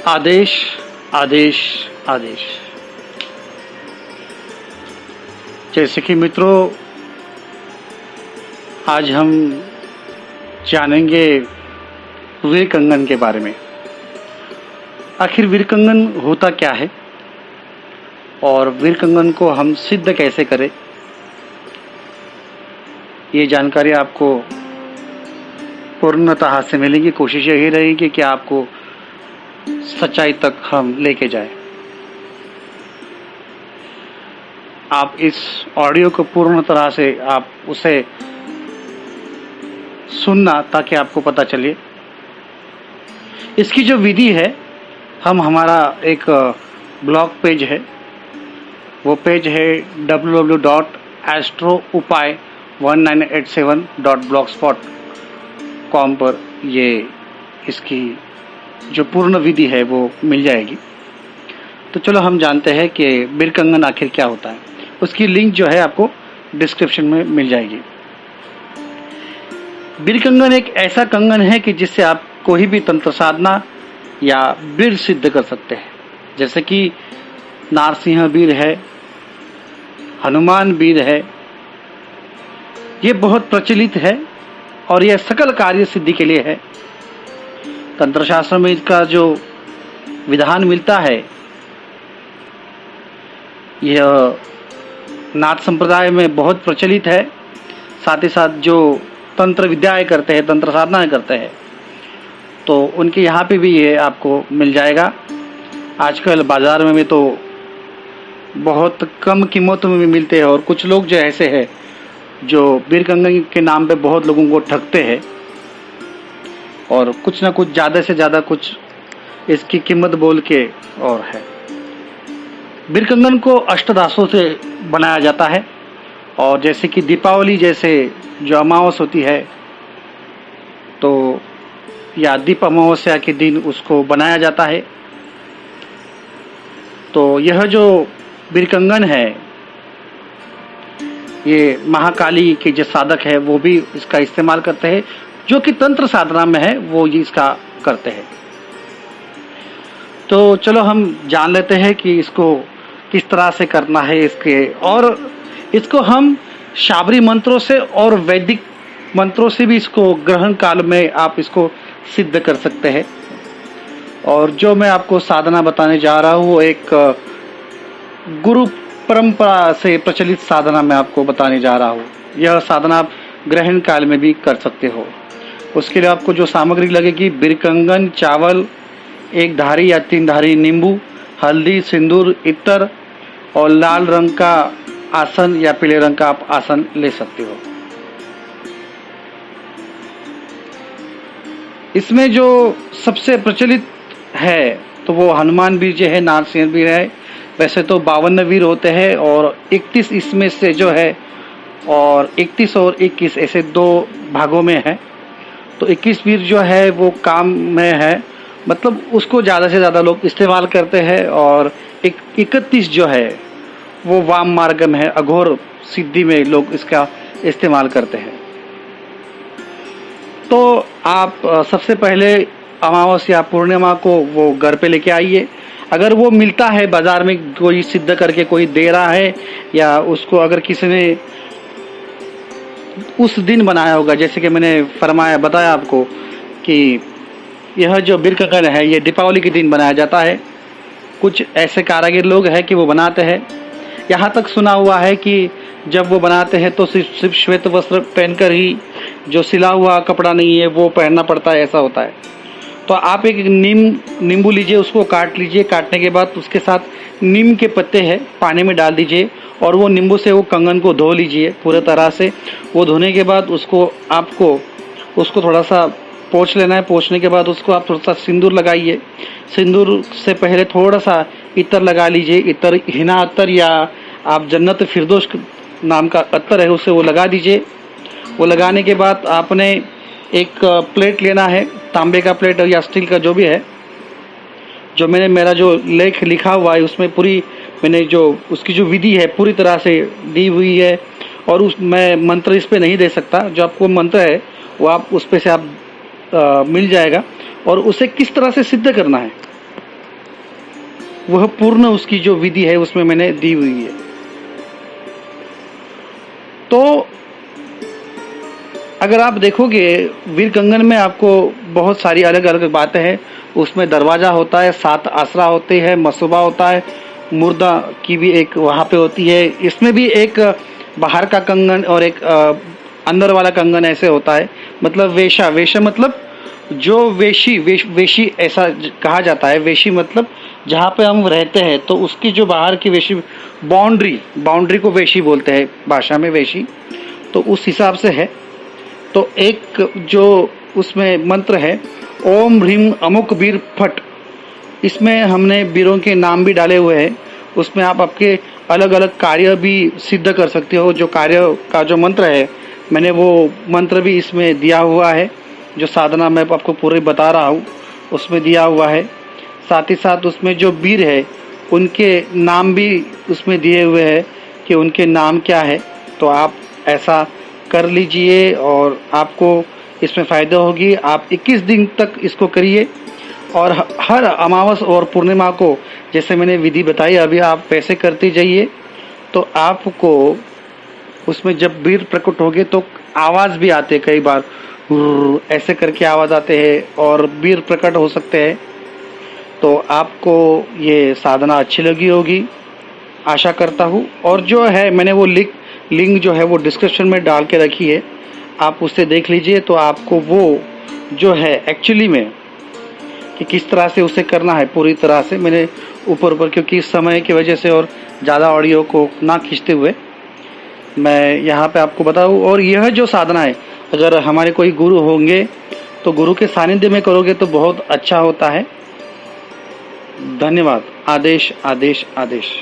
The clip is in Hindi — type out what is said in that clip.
आदेश आदेश आदेश। जैसे कि मित्रों, आज हम जानेंगे वीर कंगन के बारे में। आखिर वीर कंगन होता क्या है और वीर कंगन को हम सिद्ध कैसे करें, ये जानकारी आपको पूर्णतः से मिलेगी। कोशिश यही रहेगी कि आपको सच्चाई तक हम लेके जाएं। आप इस ऑडियो को पूर्ण तरह से आप उसे सुनना ताकि आपको पता चले। इसकी जो विधि है, हम हमारा एक ब्लॉग पेज है, वो पेज है www.astroupai1987.blogspot.com पर ये इसकी जो पूर्ण विधि है वो मिल जाएगी। तो चलो हम जानते हैं कि वीर कंगन आखिर क्या होता है। उसकी लिंक जो है आपको डिस्क्रिप्शन में मिल जाएगी। वीर कंगन एक ऐसा कंगन है कि जिससे आप कोई भी तंत्र साधना या वीर सिद्ध कर सकते हैं। जैसे कि नारसिंह वीर है, हनुमान वीर है, ये बहुत प्रचलित है और यह सकल कार्य सिद्धि के लिए है। तंत्र शास्त्र में इसका जो विधान मिलता है, यह नाथ संप्रदाय में बहुत प्रचलित है। साथ ही साथ जो तंत्र विद्याएं करते हैं, तंत्र साधनाएं करते हैं, तो उनके यहाँ पे भी ये आपको मिल जाएगा। आजकल बाजार में भी तो बहुत कम कीमतों में भी मिलते हैं और कुछ लोग जो ऐसे हैं जो वीर कंगन के नाम पे बहुत लोगों को ठगते हैं और कुछ ना कुछ ज़्यादा से ज़्यादा कुछ इसकी कीमत बोल के और है। वीर कंगन को अष्टदासों से बनाया जाता है और जैसे कि दीपावली जैसे जो अमावस होती है, तो या दीप अमावस्या के दिन उसको बनाया जाता है। तो यह जो वीर कंगन है, ये महाकाली के जो साधक है वो भी इसका इस्तेमाल करते हैं। जो कि तंत्र साधना में है वो ये इसका करते हैं। तो चलो हम जान लेते हैं कि इसको किस तरह से करना है इसके, और इसको हम शाबरी मंत्रों से और वैदिक मंत्रों से भी इसको ग्रहण काल में आप इसको सिद्ध कर सकते हैं। और जो मैं आपको साधना बताने जा रहा हूँ वो एक गुरु परंपरा से प्रचलित साधना मैं आपको बताने जा रहा हूँ। यह साधना आप ग्रहण काल में भी कर सकते हो। उसके लिए आपको जो सामग्री लगेगी, वीर कंगन, चावल, एक धारी या 3 धारी नींबू, हल्दी, सिंदूर, इत्र और लाल रंग का आसन या पीले रंग का आप आसन ले सकते हो। इसमें जो सबसे प्रचलित है तो वो हनुमान वीर जो है, नारसिंह वीर है। वैसे तो 52 वीर होते हैं और 31 इसमें से जो है, और 31 और 21 ऐसे 2 भागों में है। तो 21 वीर जो है वो काम में है, मतलब उसको ज़्यादा से ज़्यादा लोग इस्तेमाल करते हैं। और 31 जो है वो वाम मार्ग में है, अघोर सिद्धि में लोग इसका इस्तेमाल करते हैं। तो आप सबसे पहले अमावस्या पूर्णिमा को वो घर पे लेके आइए। अगर वो मिलता है बाजार में, कोई सिद्ध करके कोई दे रहा है, या उसको अगर किसी ने उस दिन बनाया होगा, जैसे कि मैंने बताया आपको कि यह जो वीर कंगन है ये दीपावली के दिन बनाया जाता है। कुछ ऐसे कारीगर लोग हैं कि वो बनाते हैं। यहाँ तक सुना हुआ है कि जब वो बनाते हैं तो सिर्फ श्वेत वस्त्र पहनकर ही, जो सिला हुआ कपड़ा नहीं है वो पहनना पड़ता है, ऐसा होता है। तो आप एक नींबू लीजिए, उसको काट लीजिए। काटने के बाद उसके साथ नीम के पत्ते हैं, पानी में डाल दीजिए और वो नींबू से वो कंगन को धो लीजिए पूरे तरह से। वो धोने के बाद आपको उसको थोड़ा सा पोंछ लेना है। पोंछने के बाद उसको आप थोड़ा सा सिंदूर लगाइए। सिंदूर से पहले थोड़ा सा इत्र लगा लीजिए। इत्र, हिना अत्तर या आप जन्नत फिरदौस नाम का अत्तर है, उसे वो लगा दीजिए। वो लगाने के बाद आपने एक प्लेट लेना है, तांबे का प्लेट या स्टील का जो भी है। जो मेरा जो लेख लिखा हुआ है उसमें पूरी मैंने जो उसकी जो विधि है पूरी तरह से दी हुई है, और मैं मंत्र इस पे नहीं दे सकता। जो आपको मंत्र है वो आप उस पे से आप मिल जाएगा। और उसे किस तरह से सिद्ध करना है वह पूर्ण उसकी जो विधि है उसमें मैंने दी हुई है। तो अगर आप देखोगे वीर कंगन में आपको बहुत सारी अलग अलग बातें हैं। उसमें दरवाज़ा होता है, 7 आसरा होते हैं, मसोबा होता है, मुर्दा की भी एक वहाँ पे होती है। इसमें भी एक बाहर का कंगन और एक अंदर वाला कंगन ऐसे होता है। मतलब वेशा, वेशा मतलब जो वेशी ऐसा कहा जाता है। वेशी मतलब जहाँ पे हम रहते हैं तो उसकी जो बाहर की वेशी, बाउंड्री को वेशी बोलते हैं भाषा में, वेशी। तो उस हिसाब से है। तो एक जो उसमें मंत्र है, ओम ह्रीम अमुक वीर फट, इसमें हमने वीरों के नाम भी डाले हुए हैं। उसमें आप आपके अलग अलग कार्य भी सिद्ध कर सकते हो। जो कार्य का जो मंत्र है, मैंने वो मंत्र भी इसमें दिया हुआ है। जो साधना मैं आपको पूरी बता रहा हूँ उसमें दिया हुआ है। साथ ही साथ उसमें जो वीर है उनके नाम भी उसमें दिए हुए हैं कि उनके नाम क्या है। तो आप ऐसा कर लीजिए और आपको इसमें फ़ायदा होगी। आप 21 दिन तक इसको करिए और हर अमावस और पूर्णिमा को जैसे मैंने विधि बताई अभी आप वैसे करते जाइए। तो आपको उसमें जब वीर प्रकट होंगे तो आवाज़ भी आते, कई बार ऐसे करके आवाज़ आते हैं और वीर प्रकट हो सकते हैं। तो आपको ये साधना अच्छी लगी होगी, आशा करता हूँ। और जो है मैंने वो लिंक जो है वो डिस्क्रिप्शन में डाल के रखी है, आप उससे देख लीजिए। तो आपको वो जो है एक्चुअली में कि किस तरह से उसे करना है पूरी तरह से मैंने ऊपर क्योंकि समय की वजह से और ज़्यादा ऑडियो को ना खींचते हुए मैं यहाँ पे आपको बताऊँ। और यह जो साधना है अगर हमारे कोई गुरु होंगे तो गुरु के सानिध्य में करोगे तो बहुत अच्छा होता है। धन्यवाद। आदेश आदेश आदेश।